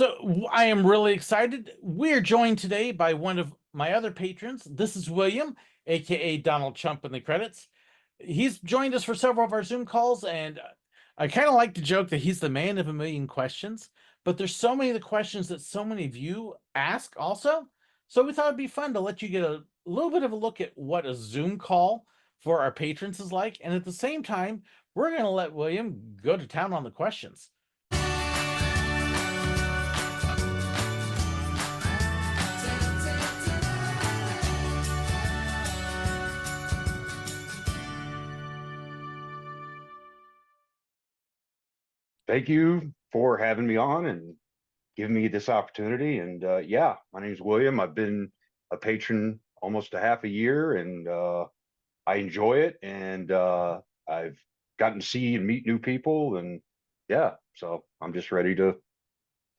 I am really excited. We're joined today by one of my other patrons. This is William, aka Donald Trump in the credits. He's joined us for several of our Zoom calls, and I kind of like to joke that he's the man of a million questions. But there's so many of the questions that so many of you ask also. So we thought it'd be fun to let you get a little bit of a look at what a Zoom call for our patrons is like. And at the same time, we're going to let William go to town on the questions. Thank you for having me on and giving me this opportunity. And yeah, my name is William. I've been a patron almost a half a year, and I enjoy it. And I've gotten to see and meet new people, and yeah, so I'm just ready to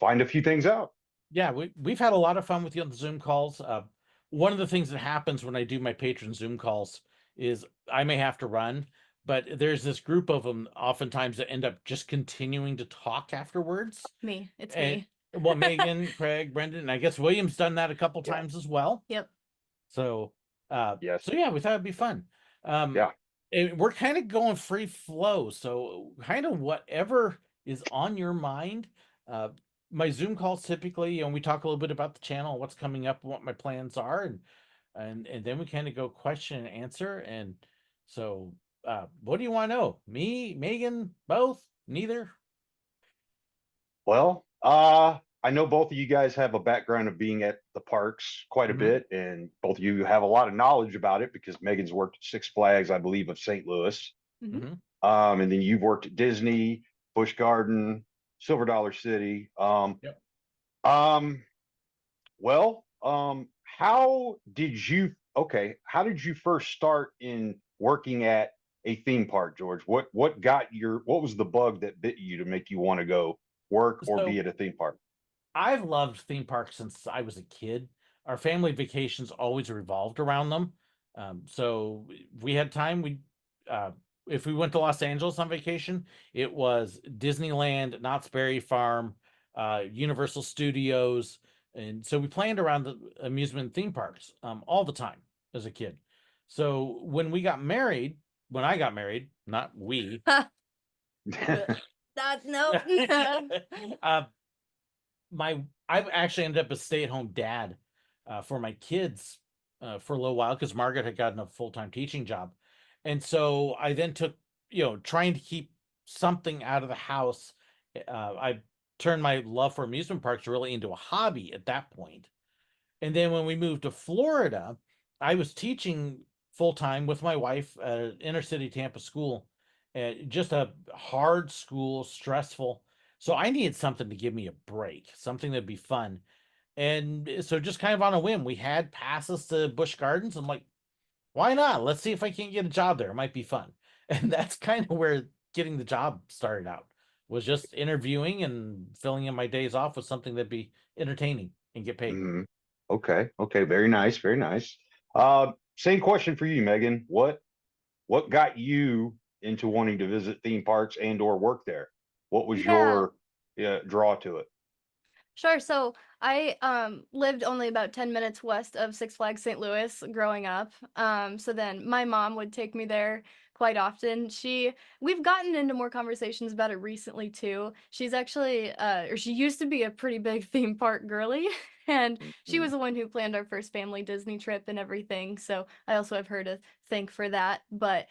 find a few things out. Yeah, we've had a lot of fun with you on the Zoom calls. One of the things that happens when I do my patron Zoom calls is I may have to run, but there's this group of them oftentimes that end up just continuing to talk afterwards. It's And me. well, Megan, Craig, Brendan, and I guess William's done that a couple Yeah. times as well. Yep. So, Yes. so yeah, we thought it'd be fun. Yeah. We're kind of going free flow, so kind of whatever is on your mind. Uh, my Zoom calls typically, we talk a little bit about the channel, what's coming up, what my plans are, and then we kind of go question and answer. And so, what do you want to know? Me, Megan, both, neither? Well, I know both of you guys have a background of being at the parks quite a Mhm. bit, and both of you have a lot of knowledge about it because Megan's worked at Six Flags, I believe, of St. Louis. Mhm. And then you've worked at Disney, Busch Garden, Silver Dollar City. Yep. Um, how did how did you first start in working at a theme park, George? What was the bug that bit you to make you want to go work or be So at a theme park? I've loved theme parks since I was a kid. Our family vacations always revolved around them. So if we had time, uh, if we went to Los Angeles on vacation, it was Disneyland, Knott's Berry Farm, Universal Studios, and so we planned around the amusement theme parks all the time as a kid. So when I got married, not we, No. uh, I actually ended up a stay-at-home dad for my kids for a little while because Margaret had gotten a full-time teaching job. And so I then took, trying to keep something out of the house. I turned my love for amusement parks really into a hobby at that point. And then when we moved to Florida, I was teaching full-time with my wife at an inner city Tampa school. Just a hard school, stressful. So I needed something to give me a break, something that'd be fun. And so just kind of on a whim, we had passes to Busch Gardens. I'm like, why not? Let's see if I can't get a job there. It might be fun. And that's kind of where getting the job started out, was just interviewing and filling in my days off with something that'd be entertaining and get paid. Mhm. Okay. Okay. Very nice. Very nice. Same question for you, Megan. What got you into wanting to visit theme parks and or work there? What was Yeah, your draw to it? sure. So I lived only about 10 minutes west of Six Flags St. Louis growing up. So then my mom would take me there quite often. We've gotten into more conversations about it recently too. She's actually or she used to be a pretty big theme park girly. And she Mhm. was the one who planned our first family Disney trip and everything. So I also have her to thank for that. But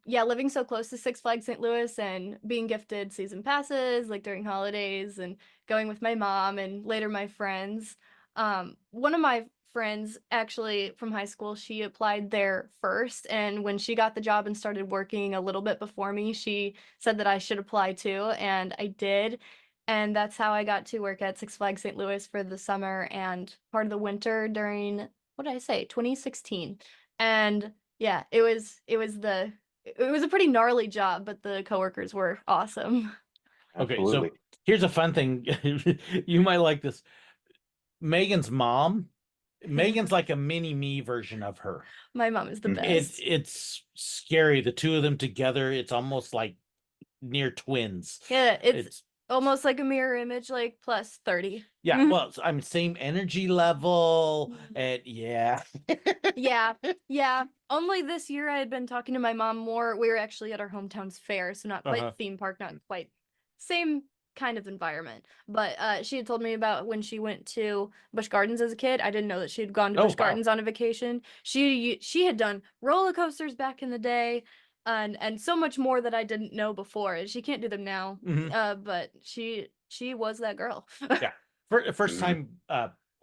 yeah, living so close to Six Flags St. Louis and being gifted season passes like during holidays and going with my mom and later my friends. One of my friends actually from high school, she applied there first. And when she got the job and started working a little bit before me, she said that I should apply too. And I did. And that's how I got to work at Six Flags St. Louis for the summer and part of the winter during, what did I say, 2016. And yeah, it was a pretty gnarly job, but the coworkers were awesome. Okay, so Absolutely. here's a fun thing. You might like this. Megan's mom, Megan's like a mini me version of her. My mom is the Mhm. best. It's scary. The two of them together, it's almost like near twins. Yeah, it's It's Almost like a mirror image, like plus 30. Yeah, well, I'm same energy level, Mhm. and yeah. Yeah, yeah. Only this year I had been talking to my mom more. We were actually at our hometown's fair, so not quite Uh-huh. theme park, not quite same kind of environment. But she had told me about when she went to Busch Gardens as a kid. I didn't know that she had gone to Oh, Busch wow. Gardens on a vacation. She had done roller coasters back in the day, and so much more that I didn't know before. And she can't do them now. Mhm. But she was that girl. Yeah. First Mhm. time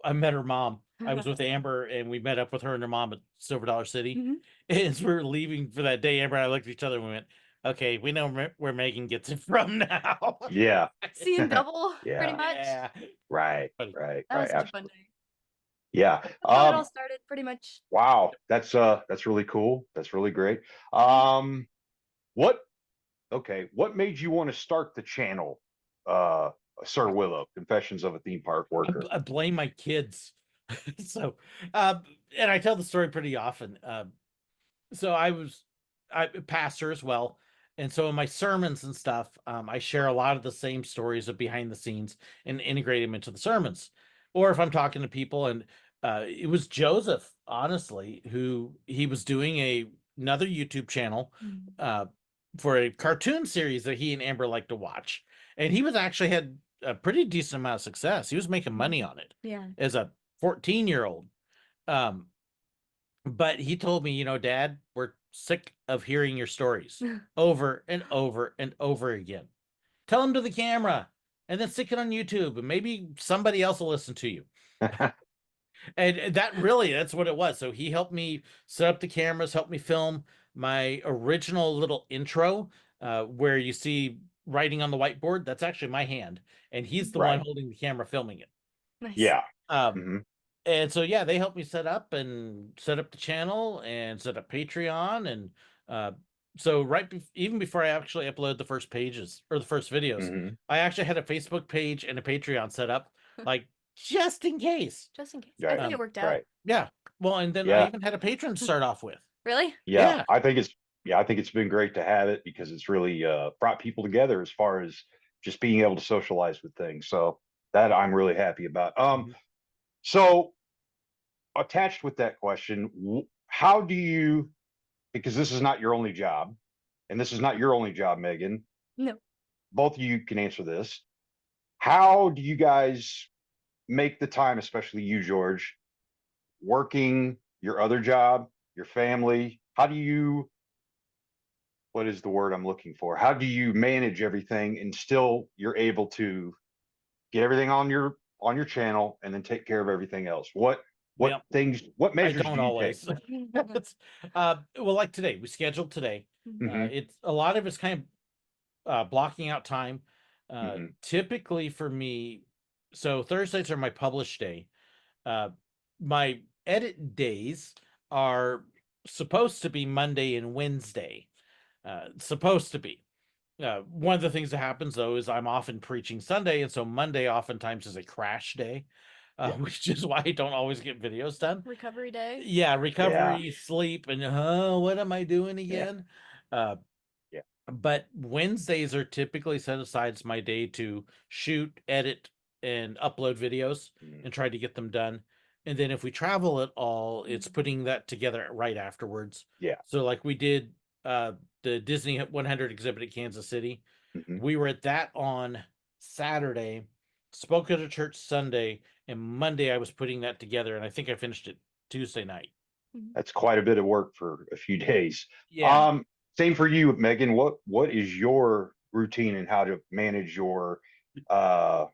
I met her mom, I was with Amber and we met up with her and her mom at Silver Dollar City. Mhm. And as we were leaving for that day, Amber and I looked at each other and we went, okay, we know where Megan gets it from now. Yeah. Seeing double, pretty Yeah. much. Yeah. Right. Funny. Right. That Right. was such a fun Absolutely. day. Yeah. That's how it all started, pretty much. Wow. That's really cool. That's really great. Mhm. What what made you want to start the channel? Uh Sir Willow, Confessions of a Theme Park Worker. I blame my kids. So, and I tell the story pretty often. So I pastor as well, and so in my sermons and stuff, I share a lot of the same stories of behind the scenes and integrate them into the sermons. Or if I'm talking to people, and it was Joseph, honestly, who he was doing another YouTube channel Mhm. for a cartoon series that he and Amber like to watch, and he was actually had a pretty decent amount of success. He was making money on it Yeah. as a 14-year-old. Um, but he told me, Dad, we're sick of hearing your stories over and over and over again. Tell them to the camera and then stick it on YouTube and maybe somebody else will listen to you. And that's what it was. So he helped me set up the cameras, helped me film my original little intro, where you see writing on the whiteboard. That's actually my hand. And he's the one Right. holding the camera filming it. Nice. Yeah. Um, Hmm. and so yeah, they helped me set up the channel and set up Patreon and uh so even before I actually upload the first pages or the first videos, Hmm. I actually had a Facebook page and a Patreon set up, like just in case. Just in case. I Right. think it Um worked out. Right. yeah. Well, and then I Yeah. even had a patron to start off with. Really? Yeah. Yeah. I think it's been great to have it because it's really brought people together as far as just being able to socialize with things. So that I'm really happy about. Mhm. So attached with that question, how do you, because this is not your only job, and this is not your only job, Megan, No. both of you can answer this. How do you guys make the time, especially you, George, working your other job, your family? How do you, what is the word I'm looking for? How do you manage everything and still you're able to get everything on your channel and then take care of everything else? Well, What I measures don't do you take? always. Well, like today, we scheduled today. Hmm. It's a lot of it's kind of blocking out time. Hmm. Typically for me, so Thursdays are my publish day. Uh, my edit days are supposed to be Monday and Wednesday. Supposed to be. One of the things that happens though is I'm often preaching Sunday, and so Monday oftentimes is a crash day, Yeah. which is why I don't always get videos done. Recovery day. Yeah, Yeah. recovery, sleep, and what am I doing Yeah. again? Uh, Yeah. but Wednesdays are typically set aside as my day to shoot, edit, and upload videos Mhm. and try to get them done. And then if we travel at all, it's Mhm. putting that together right afterwards. Yeah. So like we did the Disney 100 exhibit at Kansas City. Hmm. We were at that on Saturday, spoke at a church Sunday, and Monday I was putting that together, and I think I finished it Tuesday night. Mhm. That's quite a bit of work for a few days. Yeah. Same for you, Megan. What is your routine and how to manage your uh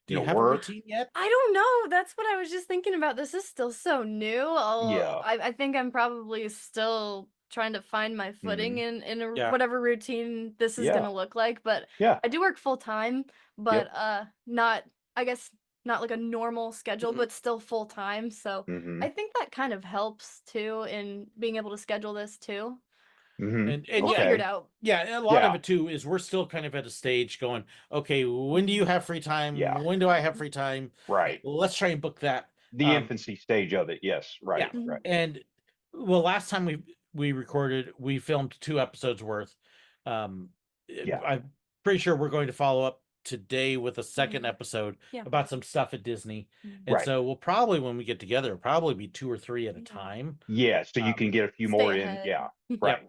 Do you have a work? routine yet? I don't know. That's what I was just thinking about. This is still so new. Yeah. I think I'm probably still trying to find my footing Hmm. in Yeah. whatever routine this is Yeah. gonna look like. But Yeah. I do work full time, but Yep. not, I guess, not like a normal schedule, Mhm. but still full time. So Hmm. I think that kind of helps too in being able to schedule this too. Hmm. And We'll yeah, figure it Okay. out. yeah, a lot of Yeah. it too is we're still kind of at a stage going, okay, when do you have free time? Yeah. When do I have free time? Right. Let's try and book that. The infancy stage of it. Yes. Yeah. Right. Mhm. Right. And well, last time we recorded, we filmed 2 episodes worth. Um, Yeah. I'm pretty sure we're going to follow up today with a second episode Yeah. about some stuff at Disney. And Right. so we'll probably, when we get together, it'll probably be 2 or 3 at a Yeah. time. Yeah, so you can get a few more Stay in. ahead. Yeah, Yep. right.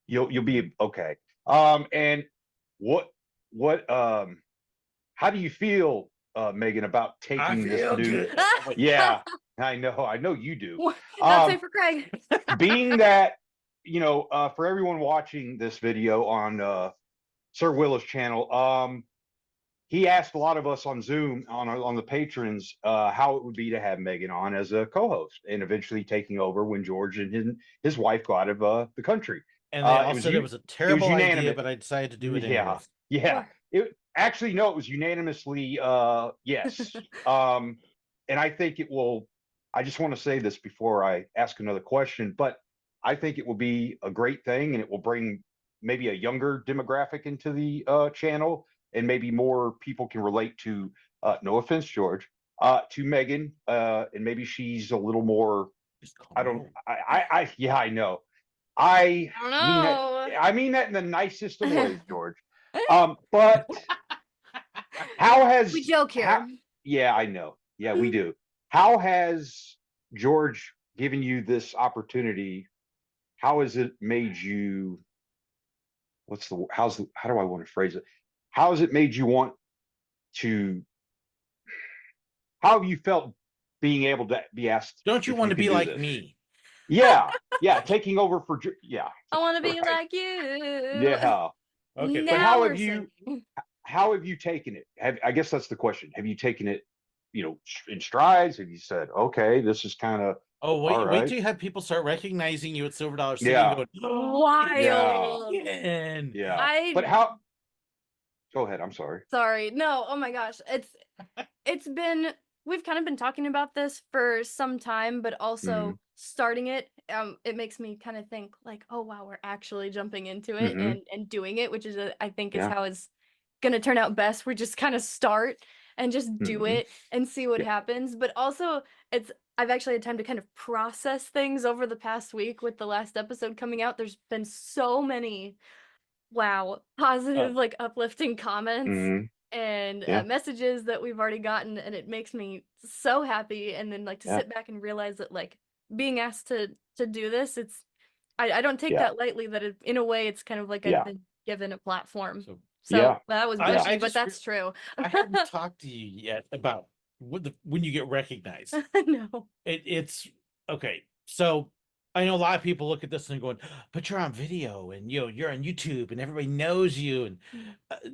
You'll be okay. And what how do you feel, Megan, about taking this new? good. Yeah, I know you do. Not safe for Craig. Being that, for everyone watching this video on SirWillow's channel, he asked a lot of us on Zoom on the patrons how it would be to have Megan on as a co-host and eventually taking over when George and his wife go out of the country. And they all said it was a terrible idea, unanimous. but I decided to do it Yeah, anyway. yeah. It actually no, it was unanimously yes. And I think it will. I just want to say this before I ask another question, but I think it will be a great thing, and it will bring maybe a younger demographic into the channel, and maybe more people can relate to. No offense, George, to Megan, and maybe she's a little more. Just call I me don't. in. Yeah, I know. I don't mean that. know. I mean that in the nicest of ways, George. But how has We joke here. yeah, I know. Yeah, we do. How has George given you this opportunity? How has it made you? How do I want to phrase it? How has it made you want to? How have you felt being able to be asked? Don't you if want to could be do like this? me? Yeah, yeah, taking over for yeah. I want to be Right. like you. Yeah. Okay, But Now how we're have you? singing. How have you taken it? I guess that's the question. Have you taken it, in strides? Have you said, okay, this is kind of oh, all wait right? till you have people start recognizing you at Silver Dollar City Yeah. and going, oh, Wild. Megan. Yeah. But how? Go ahead. I'm sorry. Sorry. No, oh my gosh. It's been we've kind of been talking about this for some time, but also starting it, it makes me kind of think like, oh wow, we're actually jumping into it and doing it, which is I think is Yeah. how it's gonna turn out best. We just kind of start and just do it and see what happens. But also I've actually had time to kind of process things over the past week with the last episode coming out. There's been so many positive, like uplifting comments and messages that we've already gotten, and it makes me so happy. And then like to sit back and realize that like being asked to do this, I don't take that lightly, that in a way it's kind of like I've been given a platform. So that was bushy, but that's true. I haven't talked to you yet about when you get recognized. No. It's okay. So I know a lot of people look at this and going, but you're on video and you're on YouTube and everybody knows you. And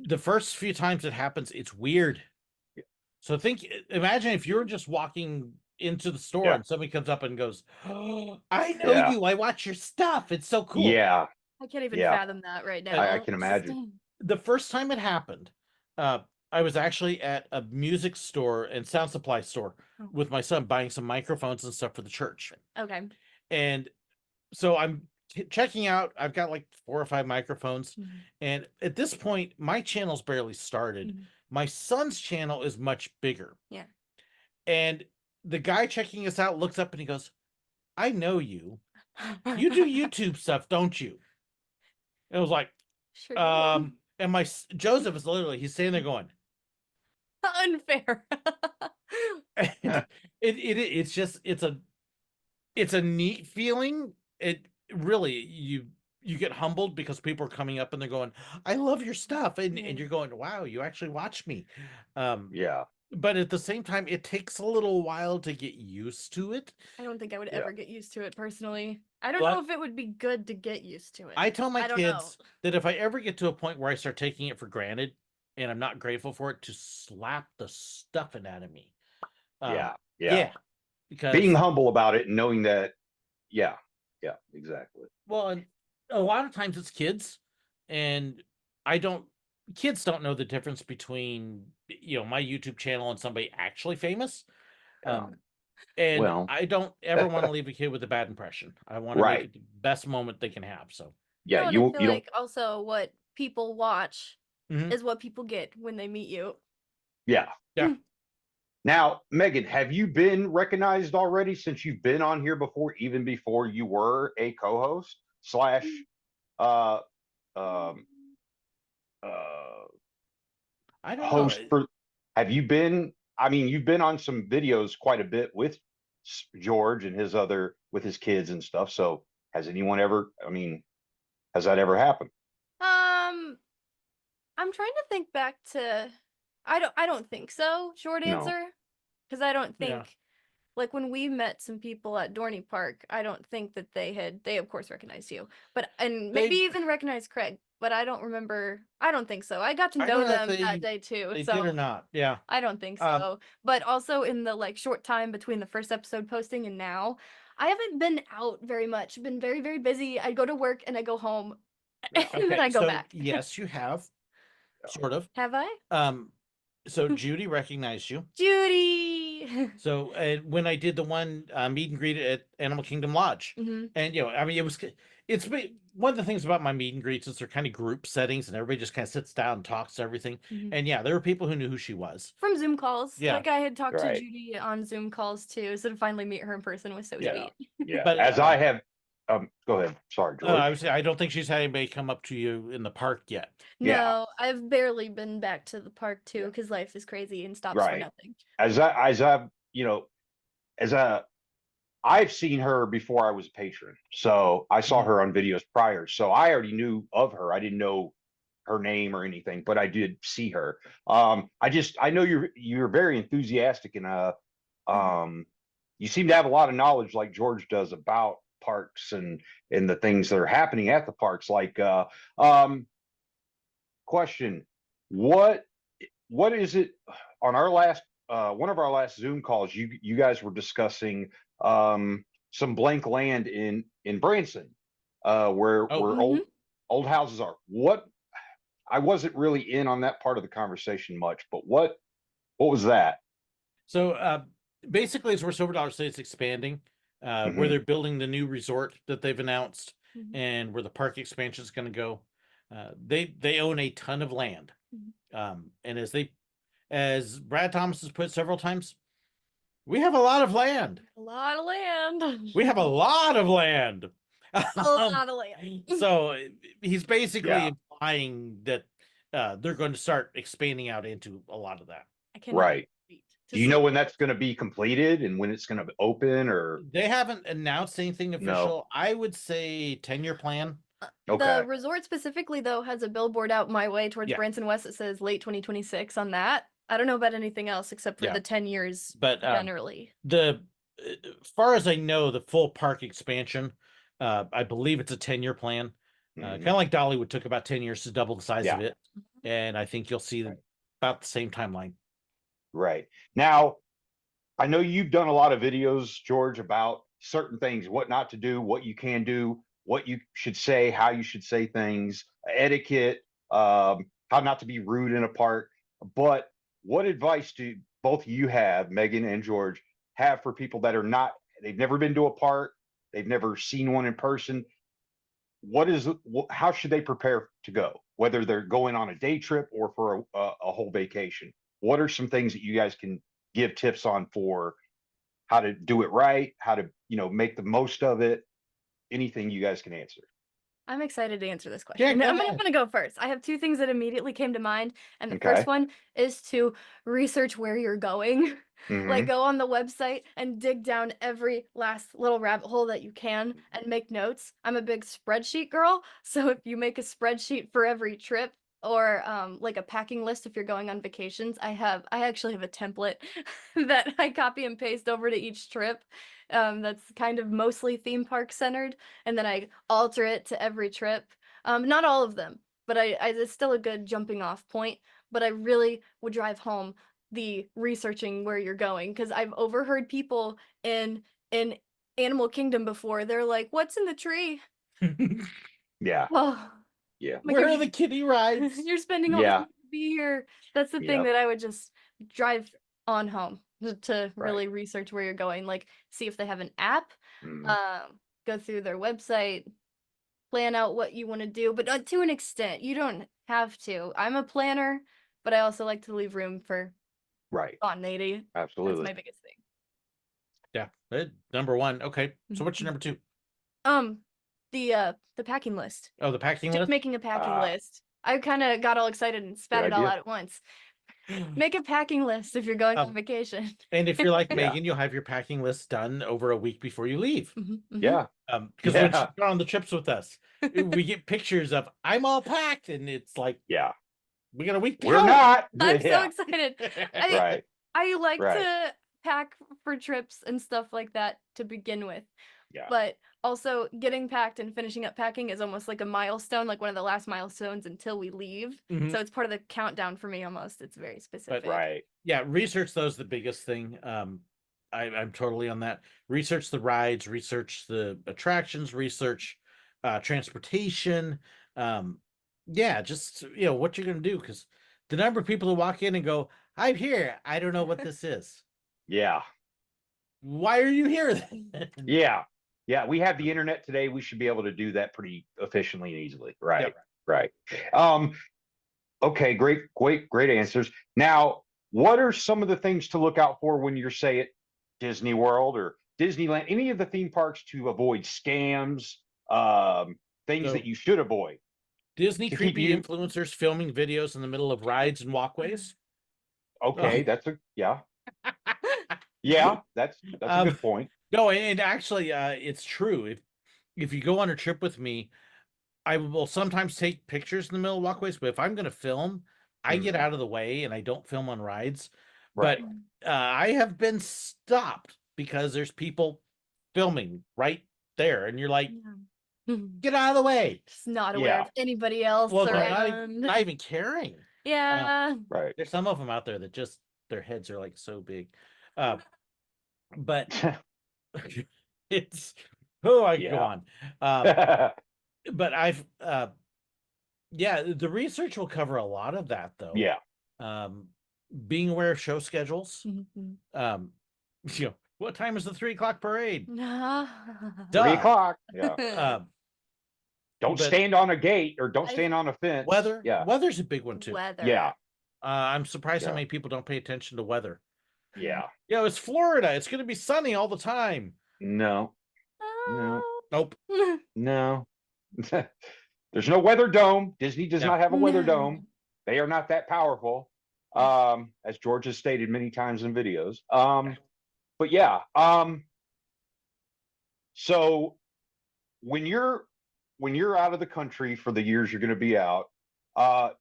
the first few times it happens, it's weird. So imagine if you're just walking into the store and somebody comes up and goes, oh, I know you. I watch your stuff. It's so cool. Yeah. I can't even fathom that right now. I can imagine. The first time it happened, I was actually at a music store and sound supply store with my son buying some microphones and stuff for the church. Okay. And so I'm checking out, I've got like 4 or 5 microphones. And at this point, my channel's barely started. My son's channel is much bigger. Yeah. And the guy checking us out looks up and he goes, I know you. You do YouTube stuff, don't you? And I was like, sure. And Joseph is literally, he's standing there going, unfair. It's just, it's a neat feeling. It really, you get humbled because people are coming up and they're going, I love your stuff. And you're going, wow, you actually watch me. But at the same time, it takes a little while to get used to it. I don't think I would ever get used to it personally. I don't know if it would be good to get used to it. I tell my kids that if I ever get to a point where I start taking it for granted and I'm not grateful for it, to slap the stuffing out of me. Because being humble about it and knowing that, exactly. Well, and a lot of times it's kids, and kids don't know the difference between my YouTube channel and somebody actually famous. And I don't ever want to leave a kid with a bad impression. I want to make it the best moment they can have. So I feel like also what people watch is what people get when they meet you. Yeah. Now, Megan, have you been recognized already since you've been on here before, even before you were a co-host / I don't know. host for, have you been, I mean, you've been on some videos quite a bit with George and with his kids and stuff. So has anyone ever, I mean, has that ever happened? Um, I'm trying to think back to. I don't think so. Short No. answer, because I don't Yeah. think like when we met some people at Dorney Park, I don't think that they of course recognized you, but and maybe They, even recognized Craig, but I don't remember. I don't think so. I got to I don't know know if them that day too, they did so or not. Yeah. I don't think Um, so. But also in the like short time between the first episode posting and now, I haven't been out very much. Been very, very busy. I go to work and I go home and then okay. I go So back. yes, you have sort of. Have I? So Judy recognized you. Judy. So when I did the one meet and greet at Animal Kingdom Lodge, Mhm. and I mean, one of the things about my meet and greets is they're kind of group settings, and everybody just kind of sits down and talks everything. Mhm. And yeah, there were people who knew who she was. From Zoom calls. Yeah. Like I had talked to Right. Judy on Zoom calls too, so to finally meet her in person was so Yeah. sweet. Yeah. But As I have, go ahead. Sorry, George. I would say I don't think she's had anybody come up to you in the park yet. Yeah. No, I've barely been back to the park too Yeah. because life is crazy and stops for Right. nothing. As I've, as I've seen her before I was a patron. So I saw Mhm. her on videos prior. So I already knew of her. I didn't know her name or anything, but I did see her. I know you're very enthusiastic and you seem to have a lot of knowledge like George does about parks and the things that are happening at the parks. Like question, what is it on our last one of our last Zoom calls, you guys were discussing some blank land in Branson, where Oh, old houses are. What, I wasn't really in on that part of the conversation much, but what was that? so basically, it's where Silver Dollar State's expanding, where Hmm. they're building the new resort that they've announced, Mhm. and where the park expansion is going to go. They own a ton of land, and as Brad Thomas has put several times, we have a lot of land. A lot of land. We have a lot of land. A lot of land. So he's basically Yeah. implying that they're going to start expanding out into a lot of that. I cannot Right. wait to Do you see know when that's going to be completed and when it's going to open, or They haven't announced anything no? official. I would say 10-year plan. Okay. The resort specifically though has a billboard out my way towards Yeah. Branson West that says late 2026 on that. I don't know about anything else except for Yeah. the 10 years But generally. as far as I know, the full park expansion, I believe it's a 10-year plan. Mhm. Kind of like Dollywood took about 10 years to double the size of Yeah. it. And I think you'll see Right. about the same timeline. Right. Now, I know you've done a lot of videos, George, about certain things, what not to do, what you can do, what you should say, how you should say things, etiquette, how not to be rude in a park. But what advice do both you have, Megan and George, have for people that are not, they've never been to a park, they've never seen one in person? How should they prepare to go, whether they're going on a day trip or for a whole vacation? What are some things that you guys can give tips on for how to do it right, how to make the most of it? Anything you guys can answer. I'm excited to answer this Yeah, question. go I'm ahead. gonna go first. I have two things that immediately came to mind, and the Okay. first one is to research where you're going. Like Hmm. go on the website and dig down every last little rabbit hole that you can and make notes. I'm a big spreadsheet girl, so if you make a spreadsheet for every trip or like a packing list if you're going on vacations, I actually have a template that I copy and paste over to each trip. That's kind of mostly theme park centered, and then I alter it to every trip. Not all of them, but it's still a good jumping off point. But I really would drive home the researching where you're going because I've overheard people in Animal Kingdom before. They're like, "What's in the tree?" Yeah. Oh, Yeah. like Where are the kiddie rides? you're spending all this Yeah. money to be here. That's the thing Yep. that I would just drive on home to Right. really research where you're going. Like, see if they have an app. Mhm. Go through their website, plan out what you want to do, but to an extent, you don't have to. I'm a planner, but I also like to leave room for Right. spontaneity. That's Absolutely. my biggest thing. Yeah. Number one. Okay. So what's your number two? The packing list. Oh, the packing Just list? making a packing list. I kind of got all excited and spat Good it all idea. out at once. Make a packing list if you're going on Um, vacation. And if you're like Yeah. Megan, you'll have your packing list done over a week before you leave. Mhm, mhm. Yeah. Because when she's Yeah. gone on the trips with us, we get pictures of I'm all packed, and it's like Yeah. we got a week to We're go. not. I'm so Yeah. excited. Right. I like Right. to pack for trips and stuff like that to begin with. Yeah. But also getting packed and finishing up packing is almost like a milestone, like one of the last milestones until we leave. Mhm. So it's part of the countdown for me almost. It's very specific. Right. Yeah, research those the biggest thing. I'm totally on that. Research the rides, research the attractions, research transportation. Yeah, just what you're gonna do, because the number of people who walk in and go, "I'm here. I don't know what this is. Yeah. Why are you here then?" Yeah. Yeah. We have the internet today. We should be able to do that pretty efficiently and easily. Right. Yep. Right. Okay. Great answers. Now, what are some of the things to look out for when you're, say, at Disney World or Disneyland, any of the theme parks, to avoid scams, things So that you should avoid Disney to keep creepy you? influencers filming videos in the middle of rides and walkways. Okay. Yeah. That's a Um, good point. No, and actually, it's true. If you go on a trip with me, I will sometimes take pictures in the middle of walkways, but if I'm going to film, I get Mhm. out of the way and I don't film on rides. Right. But I have been stopped because there's people filming right there, and you're like, Yeah. get out of the way. Just not aware Yeah. of anybody else Well, they're around. not even caring. Yeah. Right. There's some of them out there that just their heads are like so big. But it's I could go Yeah. on. But yeah, the research will cover a lot of that though. Yeah. Being aware of show schedules. Mhm. What time is the 3 o'clock parade? 3 Duh. o'clock. Yeah. Don't but- stand on a gate or don't stand on a fence. Weather. Yeah. Weather's a big one too. Weather. Yeah. I'm surprised how Yeah. many people don't pay attention to weather. Yeah. It's Florida. It's going to be sunny all the time. No. No. Nope. No. There's no weather dome. Disney does Yeah. not have a weather No. dome. They are not that powerful. As George has stated many times in videos. But yeah. So when you're out of the country for the years you're going to be out,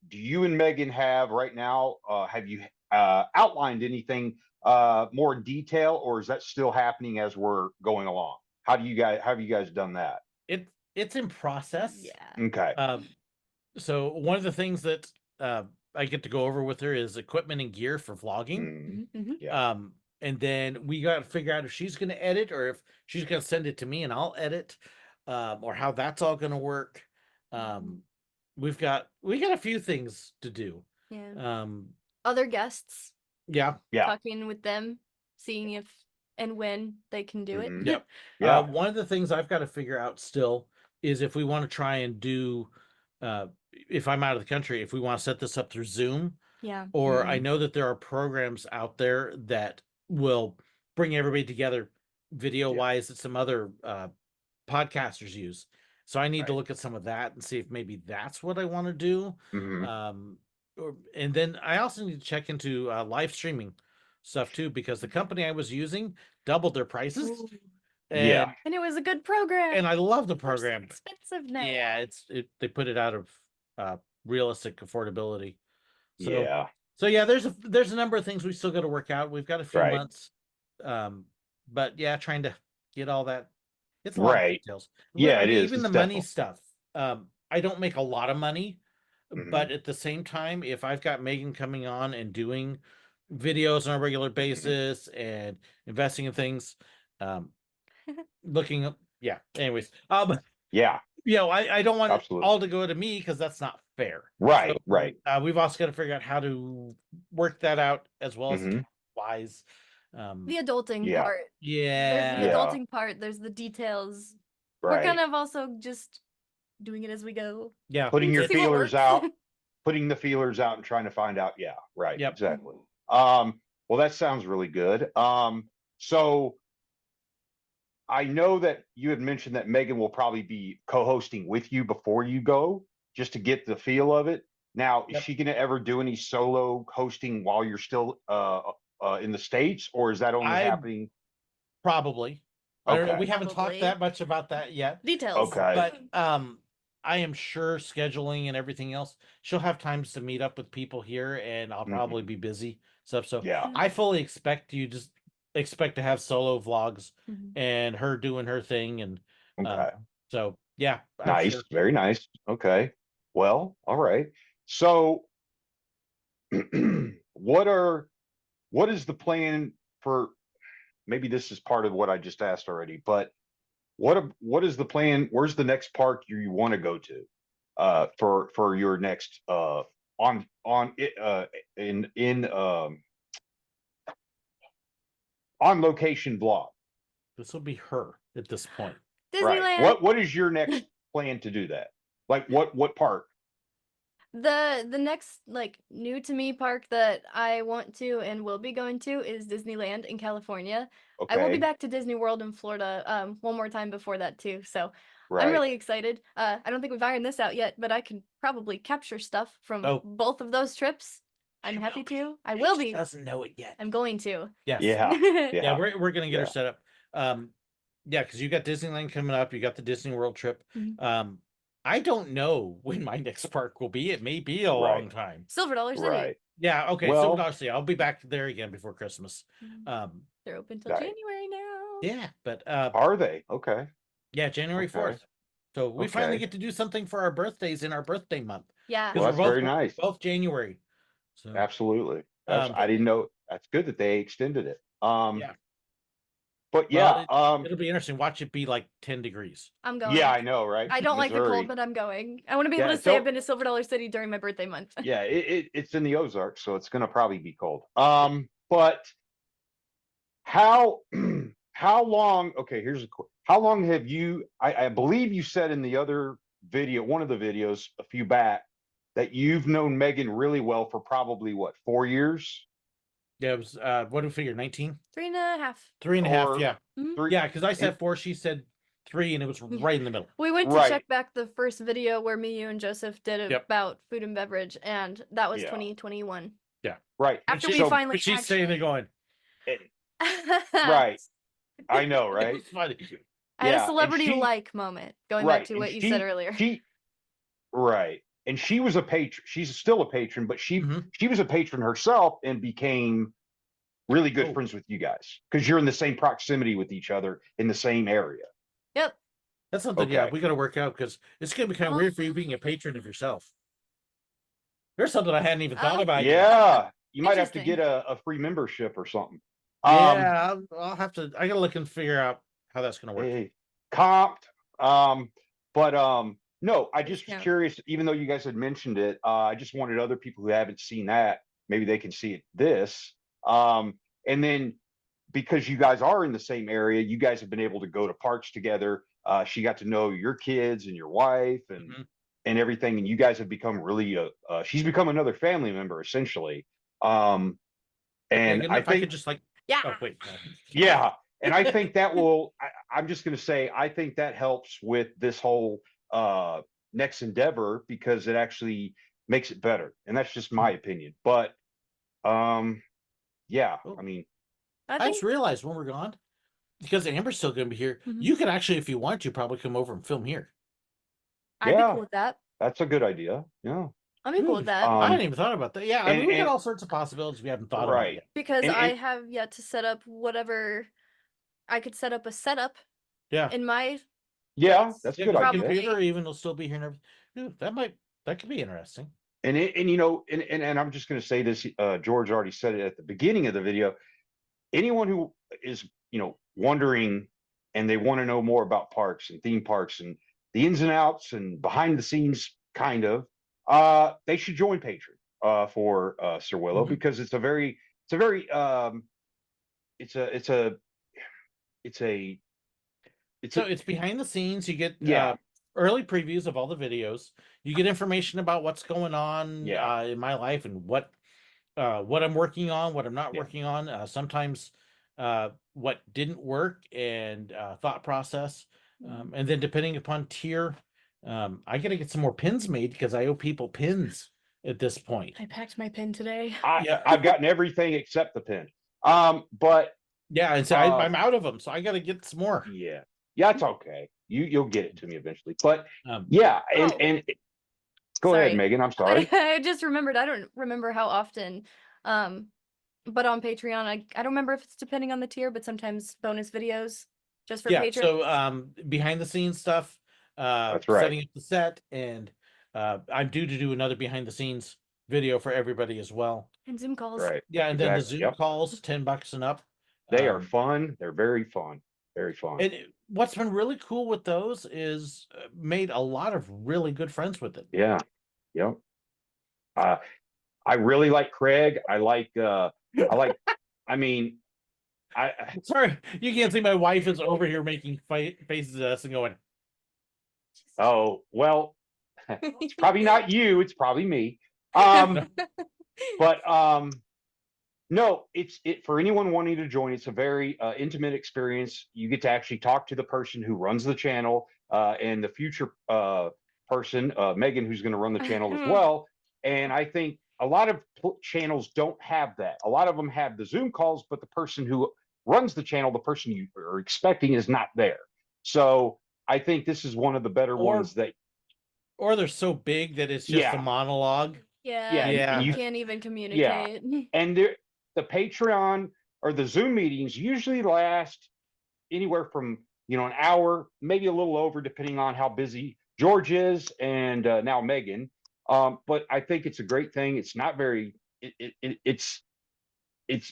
do you and Megan have right now, have you outlined anything more in detail, or is that still happening as we're going along? Have you guys done that? It's in process. Yeah. Okay. So one of the things that I get to go over with her is equipment and gear for vlogging. Mhm. Yeah. And then we got to figure out if she's going to edit or if she's going to send it to me and I'll edit, or how that's all going to work. We got a few things to do. Yeah. Other guests, Yeah. Yeah. talking with them, seeing if and when they can do it. Mhm. Yep. Yeah. One of the things I've got to figure out still is if we want to try and do, if I'm out of the country, if we want to set this up through Zoom, Yeah. or I know that there are programs out there that will bring everybody together video wise that some other podcasters use. So I need to Right. look at some of that and see if maybe that's what I want to do. Mhm. And then I also need to check into live streaming stuff too, because the company I was using doubled their prices. Ooh. Yeah. And it was a good program. And I love the They're so program. expensive now. Yeah, they put it out of realistic affordability. So Yeah. so yeah, there's a number of things we still got to work out. We've got a few Right. months. But yeah, trying to get all that. It's a lot of Right. details. Yeah, it is. Even It's the money definitely. stuff. I don't make a lot of money, Mhm. but at the same time, if I've got Megan coming on and doing videos on a regular basis and investing in things, looking up, yeah. Anyways, Yeah. I don't want it Absolutely. all to go to me because that's not fair. Right. So, Right. We've also got to figure out how to work that out as well as Mhm. wise. The adulting Yeah. part. Yeah. There's the Yeah. adulting part. There's the details. We're Right. kind of also just doing it as we go. Yeah. Putting your See what feelers works. out, putting the feelers out and trying to find out. Yeah. Right. Yep. Exactly. Well, that sounds really good. So I know that you had mentioned that Megan will probably be co-hosting with you before you go, just to get the feel of it. Now, is Yep. she going to ever do any solo hosting while you're still in the States, or is that only happening? Probably. I don't know. Okay. We haven't talked Probably. that much about that yet. Details. Okay. But I am sure scheduling and everything else, she'll have times to meet up with people here, and I'll probably be busy stuff. So Yeah. I fully expect you just expect to have solo vlogs Mhm. and her doing her thing, and Okay. so yeah, I'm Nice. sure. Very nice. Okay. Well, all right. So what is the plan for, maybe this is part of what I just asked already, but what is the plan? Where's the next park you want to go to for your next on in on location vlog? This will be her at this point. Right. Disneyland. What is your next plan to do that? Like what park? The next like new to me park that I want to and will be going to is Disneyland in California. I will be Okay. back to Disney World in Florida one more time before that too. So I'm Right. really excited. I don't think we've ironed this out yet, but I can probably capture stuff from Oh. both of those trips. I'm She happy will be. to. I will She be. doesn't know it yet. I'm going to. Yes. Yeah. Yeah, Yeah. we're gonna get her Yeah. set up. Yeah, because you got Disneyland coming up, you got the Disney World trip. Mhm. I don't know when my next park will be. It may be a long time. Silver Dollar City. Right. Yeah, okay. So Well, obviously I'll be back there again before Christmas. They're open till Right. January now. Yeah, but are they? Okay. yeah, January Okay. 4th. So we finally Okay. get to do something for our birthdays in our birthday month. Yeah. Well, Because that's very nice. both January. So Absolutely. Um, I didn't know. That's good that they extended it. yeah. But Well, yeah, it'll be interesting. Watch it be like 10 degrees. I'm going. yeah, I know, right? I don't like the Missouri. cold, but I'm going. I want to be able Yeah, to say I've don't- been to Silver Dollar City during my birthday month. Yeah, it's in the Ozarks, so it's gonna probably be cold. But how how long? Okay, here's how long have you? I believe you said in the other video, one of the videos a few back, that you've known Megan really well for probably what, 4 years? Yeah, it was what do we figure? 19? 3.5. 3.5, Or yeah. Mhm. three? Yeah, because I said And- 4, she said 3, and it was right in the middle. We went to Right. check back the first video where me, you, and Joseph did Yep. about food and beverage, and that was Yeah. 2021. Right. After And we she- finally but she's saying they're going. Right. I know, It right? was funny. I had Yeah, a and celebrity she- like moment, going Right. back to and what you said earlier. Right. And she was a patron. She's still a patron, but Mhm. she was a patron herself and became really good Oh. friends with you guys because you're in the same proximity with each other in the same area. Yep. That's something, yeah, Okay. we got to work out because it's going to be kind of Oh. weird for you being a patron of yourself. There's something I hadn't even thought about yet. Yeah. You might have to Interesting. get a free membership or something. Yeah, I'll have to. I got to look and figure out how that's going to work. Hey, comped. But no, I just was Discount. curious, even though you guys had mentioned it, I just wanted other people who haven't seen that, maybe they can see this. And then because you guys are in the same area, you guys have been able to go to parks together. She got to know your kids and your wife and Mhm. and everything, and you guys have become really she's become another family member essentially. Okay, And good I enough. I think could just like. Yeah. Oh wait. No. yeah, and I think that will. I'm just going to say I think that helps with this whole next endeavor because it actually makes it better, and that's just my opinion. But yeah, Oh. I mean, I I think just realized when we're gone, because Amber's still going to be here, Mhm. you could actually, if you want to, probably come over and film here. I'd be yeah. cool with that. that's a good idea. Yeah, I'd be cool with that. I hadn't even thought about that. Yeah, I mean, and- we got and- all sorts of possibilities we haven't thought about right. yet. Because and- I and- have yet to set up whatever I could set up a setup Yeah. in my Yeah, place. that's a Yeah, good 'cause the idea. Probably. computer even will still be here and everything. That could be interesting. And you know, and I'm just going to say this. George already said it at the beginning of the video. Anyone who is wondering and they want to know more about parks and theme parks and the ins and outs and behind the scenes kind of they should join Patreon for SirWillow Mhm. because it's a very So it's behind the scenes. You get Yeah. early previews of all the videos. You get information about what's going on Yeah. in my life and what I'm working on, what I'm not Yeah. working on. Sometimes what didn't work and thought process. Mm-hmm. And then depending upon tier, I got to get some more pins made because I owe people pins at this point. I packed my pin today. Yeah. I've gotten everything except the pin. But Yeah, and so I'm out of them, so I got to get some more. yeah, it's okay. You'll get it to me eventually. But Um, yeah, Oh. and go Sorry. ahead, Megan. I'm sorry. I just remembered. I don't remember how often. But on Patreon, I don't remember if it's depending on the tier, but sometimes bonus videos just for yeah, patrons. so behind the scenes stuff, That's right. setting up the set, and I'm due to do another behind the scenes video for everybody as well. And Zoom calls. Right. Yeah, and then the Exactly. Zoom calls, $10 and up. They are fun. They're very fun. Very fun. And what's been really cool with those is made a lot of really good friends with it. Yeah. Yep. I really like Craig. I mean, Sorry, you can't see my wife is over here making faces at us and going, oh, well, it's probably not you. It's probably me. But no, it for anyone wanting to join, it's a very intimate experience. You get to actually talk to the person who runs the channel and the future person, Megan, who's going to run the channel as well. And I think a lot of channels don't have that. A lot of them have the Zoom calls, but the person who runs the channel, the person you are expecting, is not there. So I think this is one of the better ones that. Or they're so big that it's just a monologue. Yeah. You can't even communicate. Yeah. And the Patreon or the Zoom meetings usually last anywhere from, an hour, maybe a little over, depending on how busy George is and now Megan. But I think it's a great thing. It's not very, it's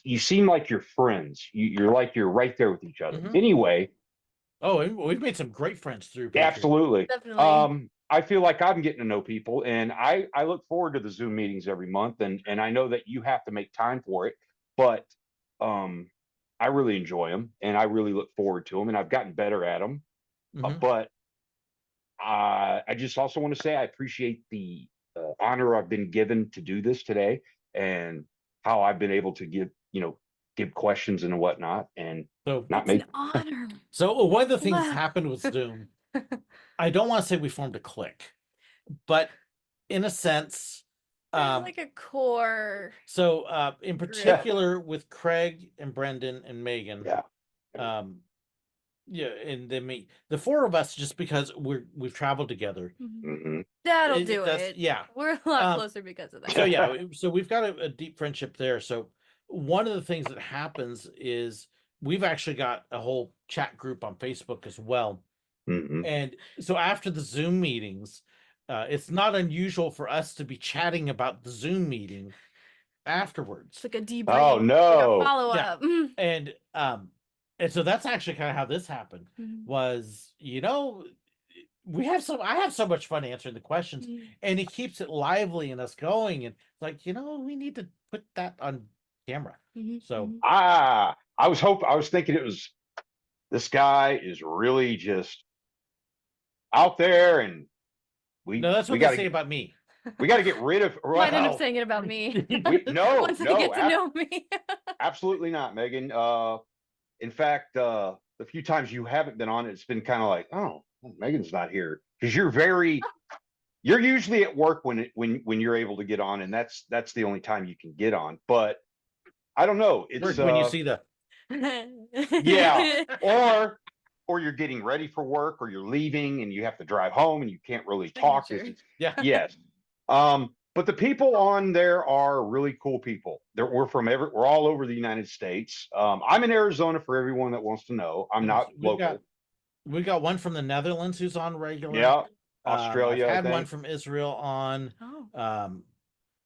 you seem like you're friends. You're like you're right there with each other. Anyway. Oh, we've made some great friends through Patreon. Absolutely. Definitely. I feel like I'm getting to know people, and I look forward to the Zoom meetings every month, and I know that you have to make time for it, but I really enjoy them, and I really look forward to them, and I've gotten better at them. But I just also want to say I appreciate the honor I've been given to do this today, and how I've been able to give questions and whatnot, and so not make an honor. So one of the things that happened with Zoom, I don't want to say we formed a clique, but in a sense, like a core. So in particular with Craig and Brendan and Megan, and then the four of us, just because we've traveled together. That'll do it. Yeah, we're a lot closer because of that. So yeah, so we've got a deep friendship there. So one of the things that happens is we've actually got a whole chat group on Facebook as well. And so after the Zoom meetings, it's not unusual for us to be chatting about the Zoom meeting afterwards. It's like a debrief. Oh no! Like a follow up. And so that's actually kind of how this happened. Was I have so much fun answering the questions, and it keeps it lively and us going. And it's like, we need to put that on camera. So I was thinking it was, this guy is really just out there, and that's what they say about me. We got to get rid of. Might end up saying it about me. No, Once they get to know me. Absolutely not, Megan. In fact, the few times you haven't been on, it's been kind of like, oh, Megan's not here, because you're usually at work when you're able to get on, and that's the only time you can get on. But I don't know. It's when you see the or you're getting ready for work, or you're leaving and you have to drive home and you can't really talk. Yes. But the people on there are really cool people. We're all over the United States. I'm in Arizona, for everyone that wants to know. I'm not local. We got one from the Netherlands who's on regular. Yeah. Australia. I've had one from Israel on.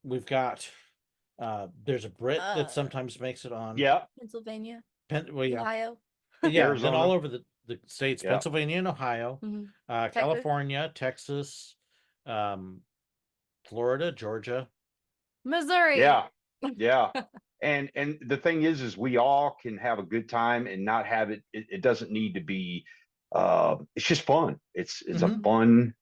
We've got there's a Brit that sometimes makes it on. Yeah. Pennsylvania. Ohio. Yeah. Then all over the states, Pennsylvania and Ohio, California, Texas, Florida, Georgia, Missouri. Yeah. And the thing is we all can have a good time and not have it. It doesn't need to be. It's just fun. It's a fun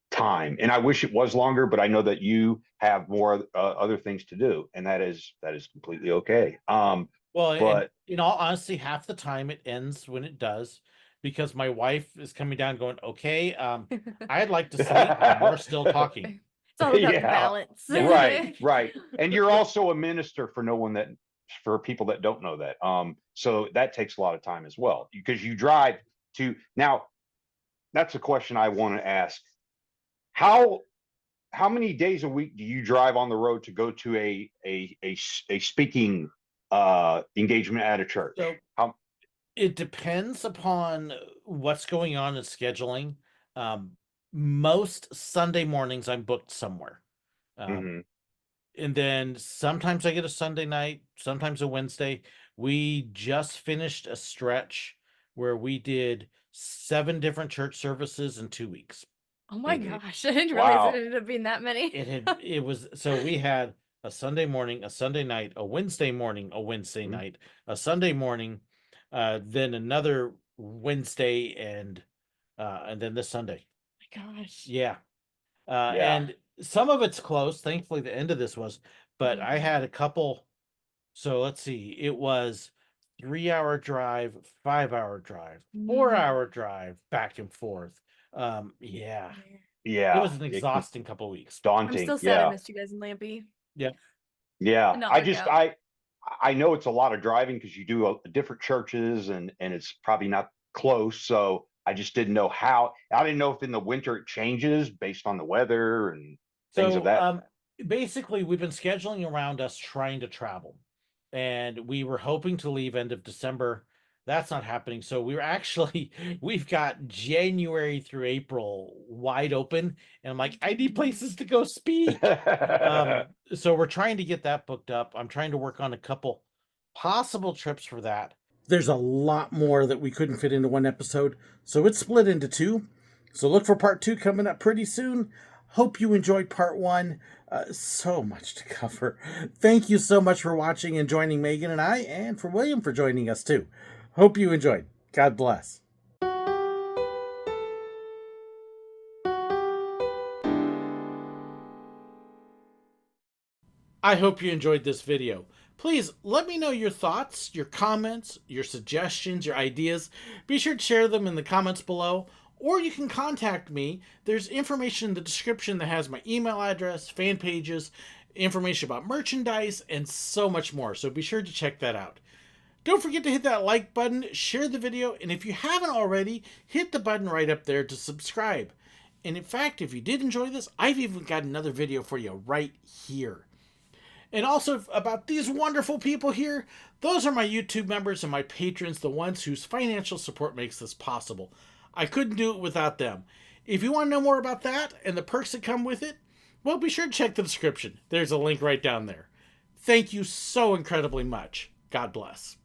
time, and I wish it was longer, but I know that you have more other things to do, and that is completely okay. But in all honesty, half the time it ends when it does, because my wife is coming down going, okay, I'd like to sleep, and we're still talking. It's all about the Yeah, balance. right. And you're also a minister for people that don't know that. So that takes a lot of time as well because you drive to now. That's a question I want to ask. How how many days a week do you drive on the road to go to a speaking engagement at a church? So How it depends upon what's going on in scheduling. Um, most Sunday mornings I'm booked somewhere. Um, mhm. and then sometimes I get a Sunday night, sometimes a Wednesday. We just finished a stretch where we did 7 different church services in 2 weeks. Oh my Mhm. gosh, I didn't realize it Wow. ended up being that many. It was so we had a Sunday morning, a Sunday night, a Wednesday morning, a Wednesday Mhm. night, a Sunday morning, then another Wednesday and then this Sunday. Oh my gosh. Yeah. Yeah. And some of it's close. Thankfully, the end of this was, but I Mhm. had a couple. So let's see, it was 3-hour drive, 5-hour drive, Mm. 4-hour drive back and forth. Yeah, it Yeah. was an It can exhausting couple weeks. I'm daunting. still sad I Yeah. missed you guys in Lampy. Yeah. Yeah. Did not I work just out. I know it's a lot of driving because you do different churches and it's probably not close. So I just didn't know how. I didn't know if in the winter it changes based on the weather and things of So that. basically we've been scheduling around us trying to travel. And we were hoping to leave end of December. That's not happening. So we've got January through April wide open. And I'm like, I need places to go speak. So we're trying to get that booked up. I'm trying to work on a couple possible trips for that. There's a lot more that we couldn't fit into one episode, so it's split into 2. So look for part 2 coming up pretty soon. Hope you enjoyed part 1. So much to cover. Thank you so much for watching and joining Megan and I, and for William for joining us too. Hope you enjoyed. God bless. I hope you enjoyed this video. Please let me know your thoughts, your comments, your suggestions, your ideas. Be sure to share them in the comments below, or you can contact me. There's information in the description that has my email address, fan pages, information about merchandise, and so much more. So be sure to check that out. Don't forget to hit that like button, share the video, and if you haven't already, hit the button right up there to subscribe. And in fact, if you did enjoy this, I've even got another video for you right here. And also about these wonderful people here, those are my YouTube members and my patrons, the ones whose financial support makes this possible. I couldn't do it without them. If you want to know more about that and the perks that come with it, well, be sure to check the description. There's a link right down there. Thank you so incredibly much. God bless.